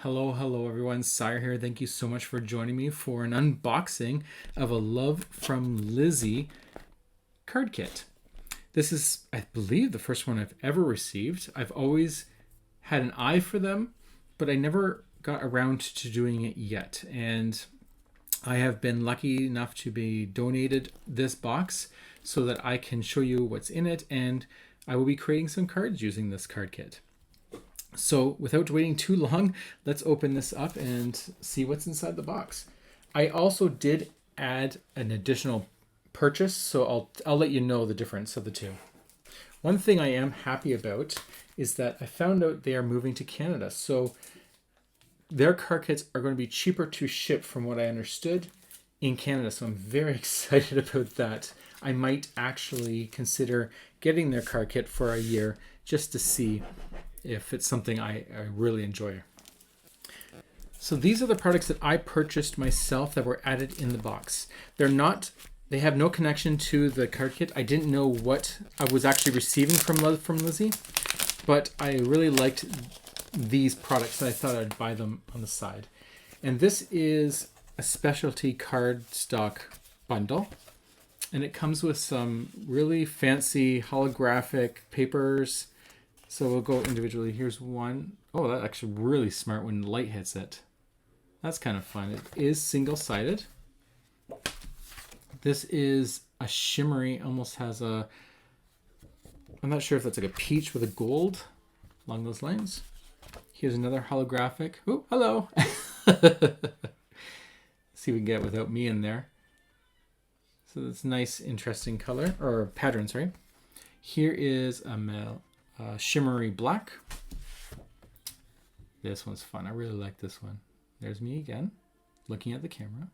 Hello everyone. Sire here. Thank you so much for joining me for an unboxing of a Love from Lizi card kit. This is, I believe, the first one I've ever received. I've always had an eye for them, but I never got around to doing it yet. And I have been lucky enough to be donated this box so that I can show you what's in it, and I will be creating some cards using this card kit. So without waiting too long, let's open this up and see what's inside the box. I also did add an additional purchase, so I'll let you know the difference of the two. One thing I am happy about is that I found out they are moving to Canada. So their card kits are going to be cheaper to ship from what I understood in Canada. So I'm very excited about that. I might actually consider getting their card kit for a year just to see if it's something I really enjoy. So these are the products that I purchased myself that were added in the box. They have no connection to the card kit. I didn't know what I was actually receiving from Love From Lizi, but I really liked these products and I thought I'd buy them on the side. And this is a specialty cardstock bundle, and it comes with some really fancy holographic papers. So we'll go individually. Here's one. Oh, that's actually really smart when light hits it. That's kind of fun. It is single-sided. This is a shimmery, almost has a, I'm not sure if that's like a peach with a gold along those lines. Here's another holographic. Oh, hello. See if we can get it without me in there. So that's nice, interesting color, or pattern, sorry. Here is a shimmery black. This one's fun. I really like this one. There's me again, looking at the camera.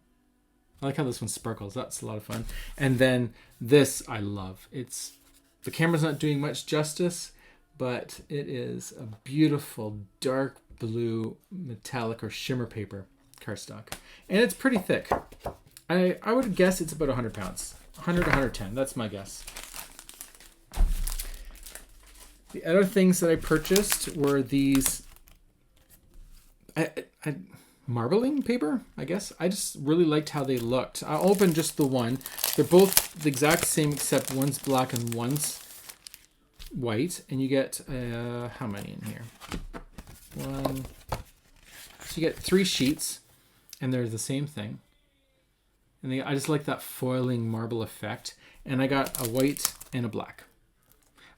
I like how this one sparkles. That's a lot of fun. And then this I love. The camera's not doing much justice, but it is a beautiful dark blue metallic or shimmer paper cardstock. And it's pretty thick. I would guess it's about 100 pounds. 100 to 110. That's my guess. The other things that I purchased were these marbling paper, I guess. I just really liked how they looked. I'll open just the one. They're both the exact same except one's black and one's white. And you get, how many in here? One. So you get 3 sheets and they're the same thing. And I just like that foiling marble effect. And I got a white and a black.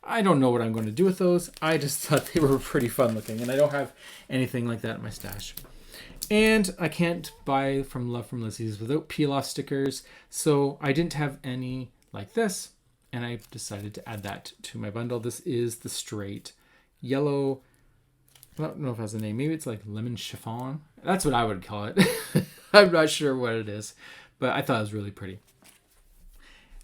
I don't know what I'm going to do with those. I just thought they were pretty fun looking, and I don't have anything like that in my stash. And I can't buy from Love From Lizi's without peel-off stickers, so I didn't have any like this, and I decided to add that to my bundle. This is the straight yellow, I don't know if it has a name. Maybe it's like lemon chiffon. That's what I would call it. I'm not sure what it is, but I thought it was really pretty.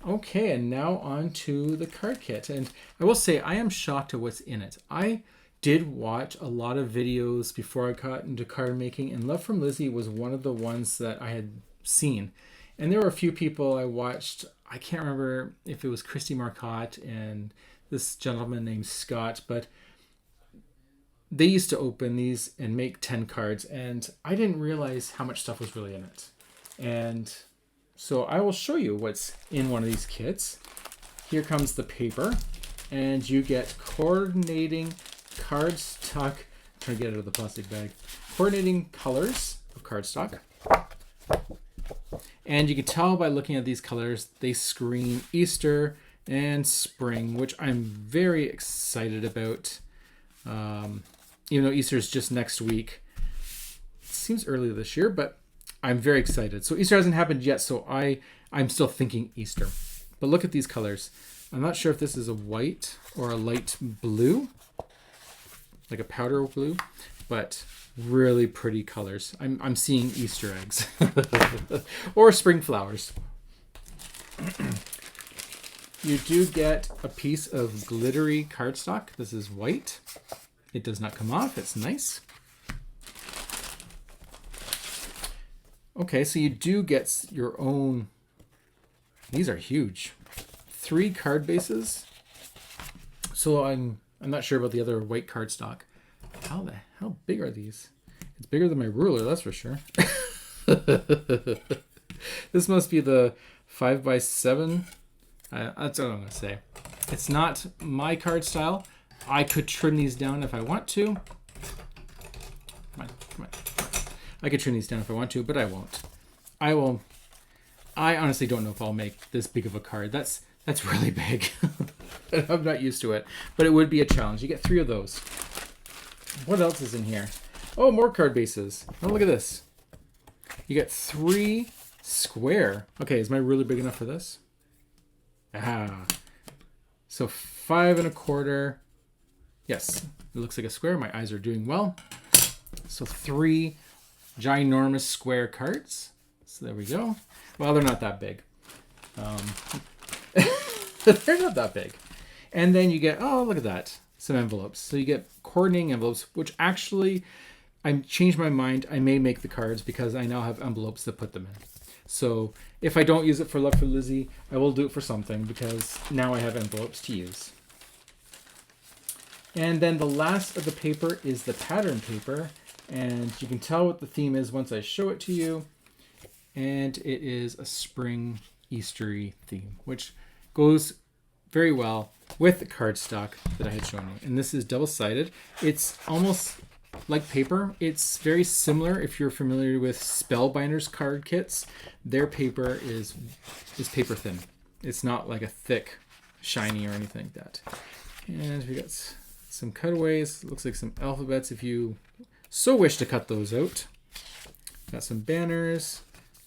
Okay, and now on to the card kit. And I will say, I am shocked at what's in it. I did watch a lot of videos before I got into card making, and Love From Lizi was one of the ones that I had seen. And there were a few people I watched. I can't remember if it was Christy Marcotte and this gentleman named Scott, but they used to open these and make 10 cards, and I didn't realize how much stuff was really in it. And so I will show you what's in one of these kits. Here comes the paper, and you get coordinating cardstock. I'm trying to get it out of the plastic bag. Coordinating colors of cardstock. And you can tell by looking at these colors, they scream Easter and spring, which I'm very excited about. Even though Easter is just next week. It seems early this year, but I'm very excited. So Easter hasn't happened yet, so I'm still thinking Easter. But look at these colors. I'm not sure if this is a white or a light blue, like a powder blue, but really pretty colors. I'm seeing Easter eggs or spring flowers. You do get a piece of glittery cardstock. This is white. It does not come off. It's nice. Okay, so you do get your own. These are huge. 3 card bases. So I'm not sure about the other white cardstock. How big are these? It's bigger than my ruler, that's for sure. This must be the 5x7. That's what I'm going to say. It's not my card style. I could trim these down if I want to. Come on, come on. I could trim these down if I want to, but I won't. I honestly don't know if I'll make this big of a card. That's really big. I'm not used to it, but it would be a challenge. You get 3 of those. What else is in here? Oh, more card bases. Oh, look at this. You get 3 square. Okay, is my ruler big enough for this? Ah. So 5 1/4. Yes, it looks like a square. My eyes are doing well. So 3 ginormous square cards. So there we go. Well, they're not that big. They're not that big. And then you get, oh, look at that. Some envelopes. So you get coordinating envelopes, which actually, I changed my mind. I may make the cards because I now have envelopes to put them in. So if I don't use it for Love for Lizi, I will do it for something because now I have envelopes to use. And then the last of the paper is the pattern paper. And you can tell what the theme is once I show it to you. And it is a spring Eastery theme, which goes very well with the cardstock that I had shown you. And this is double-sided. It's almost like paper. It's very similar if you're familiar with Spellbinders card kits. Their paper is paper thin. It's not like a thick, shiny or anything like that. And we got some cutaways. It looks like some alphabets if you so wish to cut those out. Got some banners,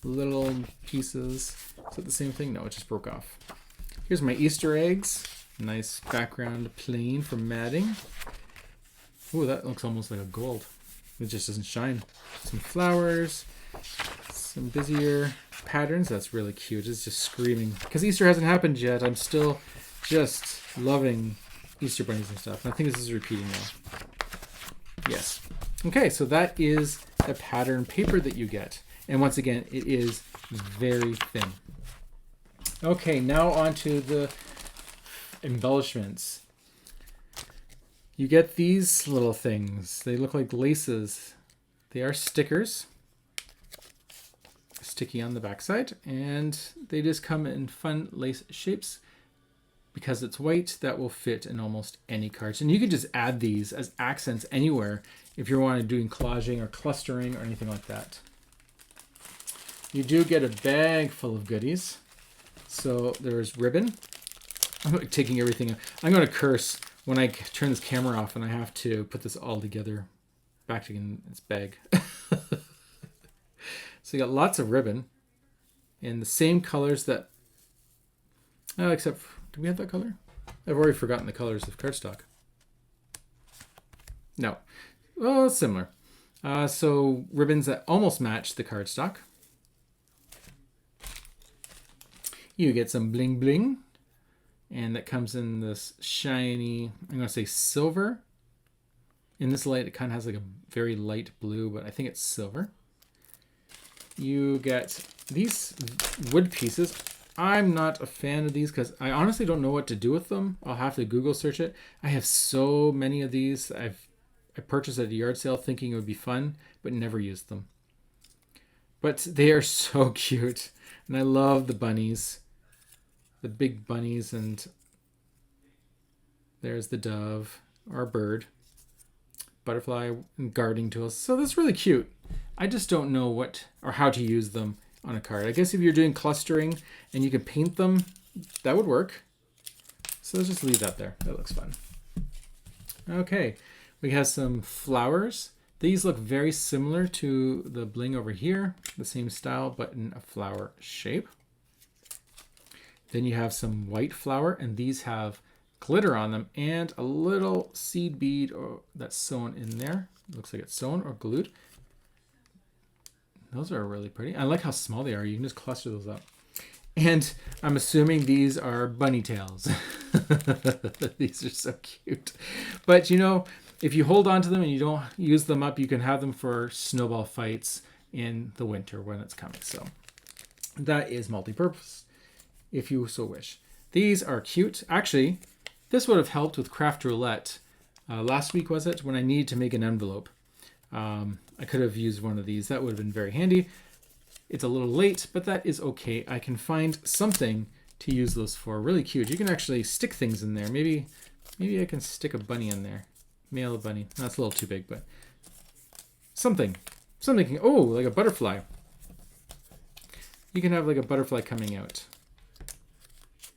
little pieces. Is it the same thing? No, it just broke off. Here's my Easter eggs. Nice background plain for matting. Oh, that looks almost like a gold. It just doesn't shine. Some flowers, some busier patterns. That's really cute. It's just screaming. Because Easter hasn't happened yet. I'm still just loving Easter bunnies and stuff. And I think this is repeating now. Yes. Okay, so that is the pattern paper that you get. And once again, it is very thin. Okay, now on to the embellishments. You get these little things. They look like laces. They are stickers. Sticky on the backside. And they just come in fun lace shapes. Because it's white, that will fit in almost any cards. And you can just add these as accents anywhere if you're wanting to doing collaging or clustering or anything like that. You do get a bag full of goodies. So there's ribbon. I'm taking everything. I'm going to curse when I turn this camera off and I have to put this all together back in its bag. So you got lots of ribbon in the same colors that, except, do we have that color? I've already forgotten the colors of cardstock. No. Well, it's similar. So ribbons that almost match the cardstock. You get some bling bling. And that comes in this shiny, I'm going to say silver. In this light, it kind of has like a very light blue, but I think it's silver. You get these wood pieces. I'm not a fan of these because I honestly don't know what to do with them. I'll have to Google search it. I have so many of these. I purchased at a yard sale thinking it would be fun, but never used them. But they are so cute. And I love the bunnies. The big bunnies, and there's the dove or bird, butterfly, and guarding tools. So that's really cute. I just don't know what or how to use them on a card. I guess if you're doing clustering and you can paint them, that would work. So let's just leave that there. That looks fun. Okay, we have some flowers. These look very similar to the bling over here, the same style, but in a flower shape. Then you have some white flower, and these have glitter on them and a little seed bead that's sewn in there. Looks like it's sewn or glued. Those are really pretty. I like how small they are. You can just cluster those up. And I'm assuming these are bunny tails. These are so cute. But you know, if you hold on to them and you don't use them up, you can have them for snowball fights in the winter when it's coming. So that is multi-purpose, if you so wish. These are cute. Actually, this would have helped with Craft Roulette. Last week, was it? When I needed to make an envelope. I could have used one of these. That would have been very handy. It's a little late, but that is okay. I can find something to use those for. Really cute. You can actually stick things in there. Maybe I can stick a bunny in there. Male bunny. That's a little too big, but something. Something. Oh, like a butterfly. You can have like a butterfly coming out.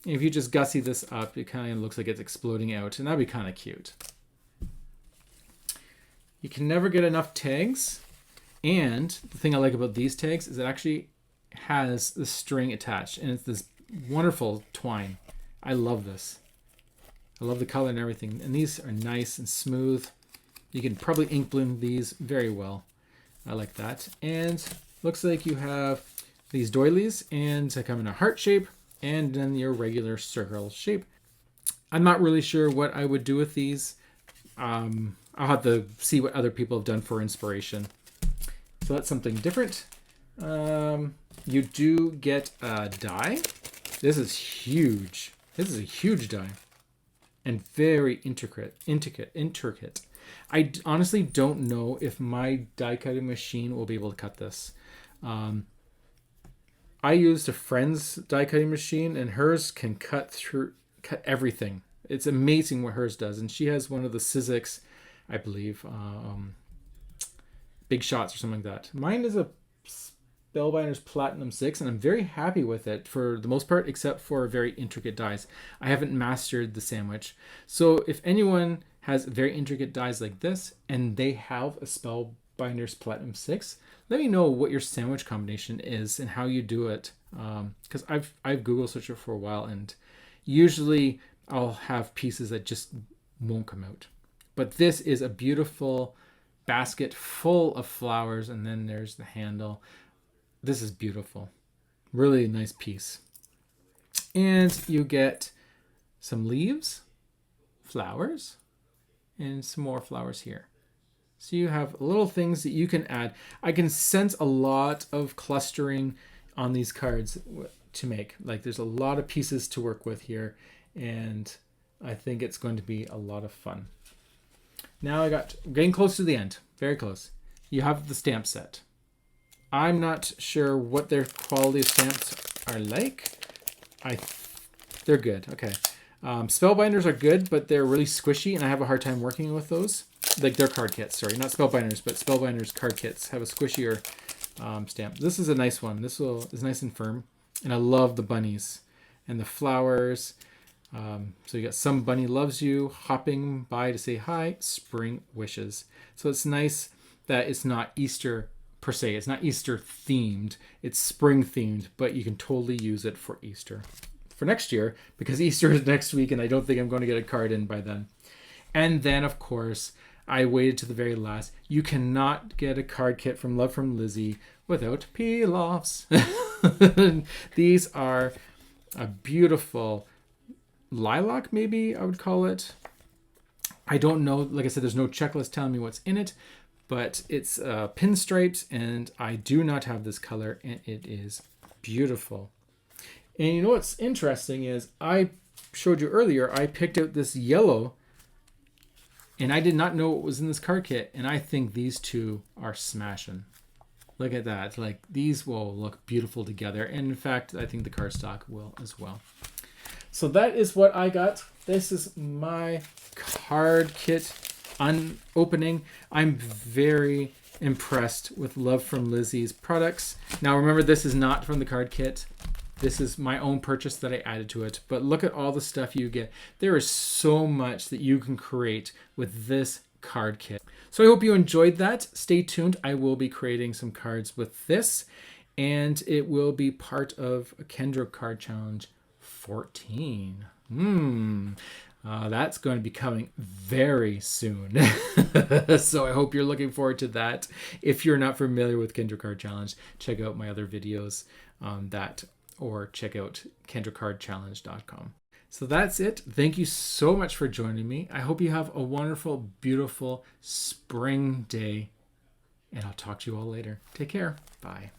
And if you just gussy this up, it kind of looks like it's exploding out, and that'd be kind of cute. You can never get enough tags. And the thing I like about these tags is it actually has the string attached, and it's this wonderful twine. I love this. I love the color and everything. And these are nice and smooth. You can probably ink bloom these very well. I like that. And looks like you have these doilies, and they come in a heart shape and then your regular circle shape. I'm not really sure what I would do with these. I'll have to see what other people have done for inspiration. So that's something different. You do get a die. This is huge. This is a huge die. And very intricate. I honestly don't know if my die cutting machine will be able to cut this. I used a friend's die cutting machine, and hers can cut everything. It's amazing what hers does. And she has one of the Sizzix, I believe, Big Shots or something like that. Mine is a Spellbinders Platinum 6, and I'm very happy with it for the most part, except for very intricate dies. I haven't mastered the sandwich. So if anyone has very intricate dies like this, and they have a Spellbinders Platinum 6, let me know what your sandwich combination is and how you do it. Because I've Google searched it for a while, and usually I'll have pieces that just won't come out. But this is a beautiful basket full of flowers, and then there's the handle. This is beautiful. Really nice piece. And you get some leaves, flowers, and some more flowers here. So you have little things that you can add. I can sense a lot of clustering on these cards to make. Like there's a lot of pieces to work with here, and I think it's going to be a lot of fun. Now getting close to the end, very close. You have the stamp set. I'm not sure what their quality of stamps are like. They're good, okay. Spellbinders are good, but they're really squishy, and I have a hard time working with those. Like their card kits, sorry, not Spellbinders, but Spellbinders card kits have a squishier stamp. This is a nice one. This is nice and firm, and I love the bunnies and the flowers. So you got Some Bunny Loves You, Hopping By to Say Hi, Spring Wishes. So it's nice that it's not Easter per se. It's not Easter themed. It's spring themed, but you can totally use it for Easter. For next year, because Easter is next week, and I don't think I'm going to get a card in by then. And then, of course, I waited to the very last. You cannot get a card kit from Love From Lizi without peel-offs. These are a beautiful lilac, maybe I would call it. I don't know. Like I said, there's no checklist telling me what's in it, but it's pinstripes, and I do not have this color, and it is beautiful. And you know what's interesting is I showed you earlier, I picked out this yellow, and I did not know what was in this card kit, and I think these two are smashing. Look at that. Like, these will look beautiful together, and in fact, I think the cardstock will as well. So that is what I got. This is my card kit opening. I'm very impressed with Love From Lizi's products. Now remember, this is not from the card kit. This is my own purchase that I added to it. But look at all the stuff you get. There is so much that you can create with this card kit. So I hope you enjoyed that. Stay tuned. I will be creating some cards with this, and it will be part of a Kendra Card Challenge 14. That's going to be coming very soon. So I hope you're looking forward to that. If you're not familiar with Kendra Card Challenge, check out my other videos on that, or check out kendracardchallenge.com. So that's it. Thank you so much for joining me. I hope you have a wonderful, beautiful spring day, and I'll talk to you all later. Take care. Bye.